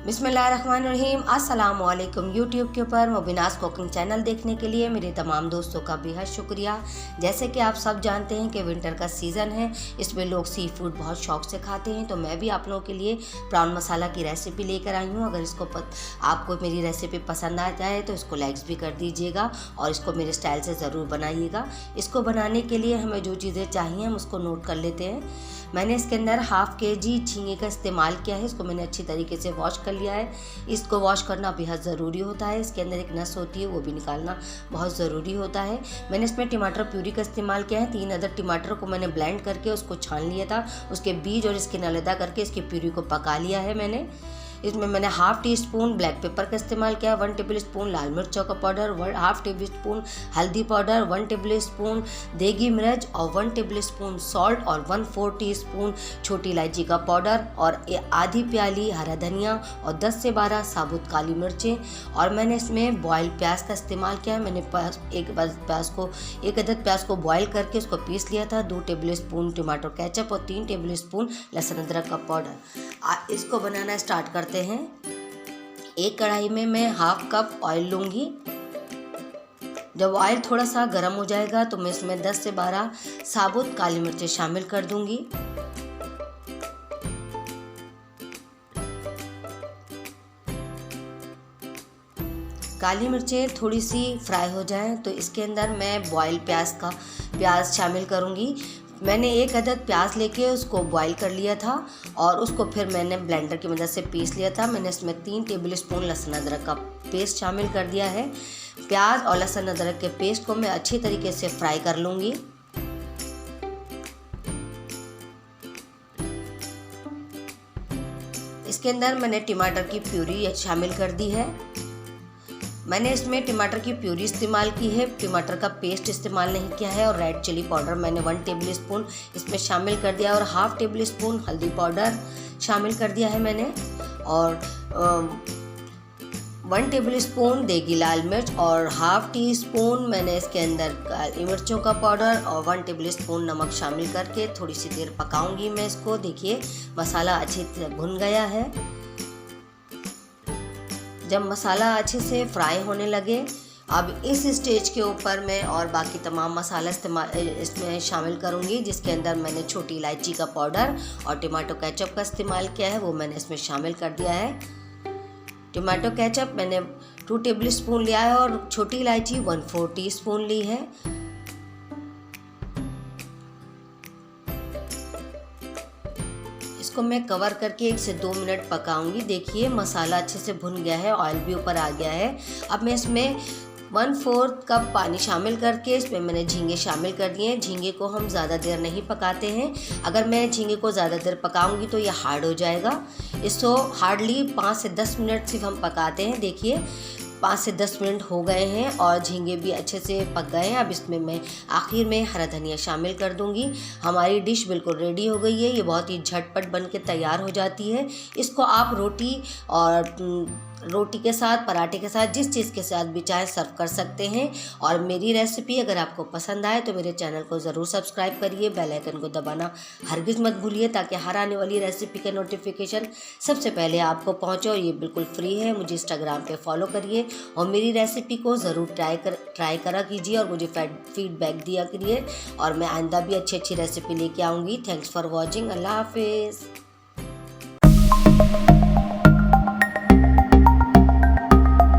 बिस्मिल्लाहिर्रहमानिर्रहीम। अस्सलाम वालेकुम। यूट्यूब के ऊपर मुबीनास कुकिंग चैनल देखने के लिए मेरे तमाम दोस्तों का बेहद शुक्रिया। जैसे कि आप सब जानते हैं कि विंटर का सीज़न है, इसमें लोग सी फूड बहुत शौक से खाते हैं, तो मैं भी आप लोगों के लिए प्राउन मसाला की रेसिपी लेकर आई हूँ। अगर आपको मेरी रेसिपी पसंद आ जाए तो इसको लाइक्स भी कर दीजिएगा और इसको मेरे स्टाइल से ज़रूर बनाइएगा। इसको बनाने के लिए हमें जो चीज़ें चाहिए हम उसको नोट कर लेते हैं। मैंने इसके अंदर हाफ़ केजी झींगे का इस्तेमाल किया है। इसको मैंने अच्छी तरीके से वॉश कर लिया है। इसको वॉश करना बेहद ज़रूरी होता है। इसके अंदर एक नस होती है, वो भी निकालना बहुत ज़रूरी होता है। मैंने इसमें टमाटर प्यूरी का इस्तेमाल किया है। 3 अदर टमाटर को मैंने ब्लेंड करके उसको छान लिया था, उसके बीज और स्किन अलग करके इसकी प्यूरी को पका लिया है मैंने। इसमें मैंने half tea spoon black pepper का इस्तेमाल किया, 1 टेबल स्पून लाल मिर्चों का पाउडर, हाफ़ टेबल स्पून हल्दी पाउडर, 1 टेबल स्पून देगी मिर्च और 1 टेबल स्पून सॉल्ट और 1/4 टीस्पून छोटी इलायची का पाउडर और आधी प्याली हरा धनिया और 10 से 12 साबुत काली मिर्चें। और मैंने इसमें बॉयल प्याज का इस्तेमाल किया है। मैंने एक अदद प्याज को बॉयल करके उसको पीस लिया था, 2 टेबल स्पून टमाटो केचप और 3 टेबल स्पून लहसुन अदरक का पाउडर। इसको बनाना स्टार्ट करते हैं। एक कढ़ाई में मैं हाफ कप ऑयल लूँगी। जब ऑयल थोड़ा सा गर्म हो जाएगा तो मैं इसमें 10 से 12 साबुत काली मिर्चें शामिल कर दूंगी। काली मिर्चें थोड़ी सी फ्राई हो जाएं तो इसके अंदर मैं बॉयल प्याज शामिल करूंगी। मैंने एक अदद प्याज लेके उसको बॉईल कर लिया था और उसको फिर मैंने ब्लेंडर की मदद से पीस लिया था। मैंने इसमें 3 टेबल स्पून लहसुन अदरक का पेस्ट शामिल कर दिया है। प्याज और लहसुन अदरक के पेस्ट को मैं अच्छी तरीके से फ्राई कर लूँगी। इसके अंदर मैंने टमाटर की प्यूरी शामिल कर दी है। मैंने इसमें टमाटर की प्यूरी इस्तेमाल की है, टमाटर का पेस्ट इस्तेमाल नहीं किया है। और रेड चिली पाउडर मैंने 1 टेबल स्पून इसमें शामिल कर दिया और हाफ़ टेबल स्पून हल्दी पाउडर शामिल कर दिया है मैंने। और 1 टेबल स्पून देगी लाल मिर्च और हाफ़ टी स्पून मैंने इसके अंदर काली मिर्चों का पाउडर और 1 टेबल स्पून नमक शामिल करके थोड़ी सी देर पकाऊंगी मैं इसको। देखिए मसाला अच्छी तरह भुन गया है। जब मसाला अच्छे से फ्राई होने लगे, अब इस स्टेज के ऊपर मैं और बाकी तमाम मसाला इसमें शामिल करूंगी, जिसके अंदर मैंने छोटी इलायची का पाउडर और टमाटो केचप का इस्तेमाल किया है, वो मैंने इसमें शामिल कर दिया है। टमाटो केचप मैंने 2 टेबल स्पून लिया है और छोटी इलायची 1/4 टीस्पून ली है। इसको मैं कवर करके 1 से 2 मिनट पकाऊंगी। देखिए मसाला अच्छे से भुन गया है, ऑयल भी ऊपर आ गया है। अब मैं इसमें 1/4 कप पानी शामिल करके इसमें मैंने झींगे शामिल कर दिए हैं। झींगे को हम ज़्यादा देर नहीं पकाते हैं। अगर मैं झींगे को ज़्यादा देर पकाऊंगी तो ये हार्ड हो जाएगा। इसको हार्डली 5 से 10 मिनट सिर्फ हम पकाते हैं। देखिए 5 से 10 मिनट हो गए हैं और झींगे भी अच्छे से पक गए हैं। अब इसमें मैं आखिर में हरा धनिया शामिल कर दूंगी। हमारी डिश बिल्कुल रेडी हो गई है। ये बहुत ही झटपट बन के तैयार हो जाती है। इसको आप रोटी के साथ, पराठे के साथ, जिस चीज़ के साथ भी चाहे सर्व कर सकते हैं। और मेरी रेसिपी अगर आपको पसंद आए तो मेरे चैनल को ज़रूर सब्सक्राइब करिए, बेल आइकन को दबाना हरगिज़ मत भूलिए ताकि हर आने वाली रेसिपी का नोटिफिकेशन सबसे पहले आपको पहुंचे। और ये बिल्कुल फ्री है। मुझे इंस्टाग्राम पे फॉलो करिए और मेरी रेसिपी को ज़रूर ट्राई करा कीजिए और मुझे फीडबैक दिया करिए। और मैं आइंदा भी अच्छी रेसिपी लेके आऊँगी। Thanks for watching. अल्लाह हाफिज़।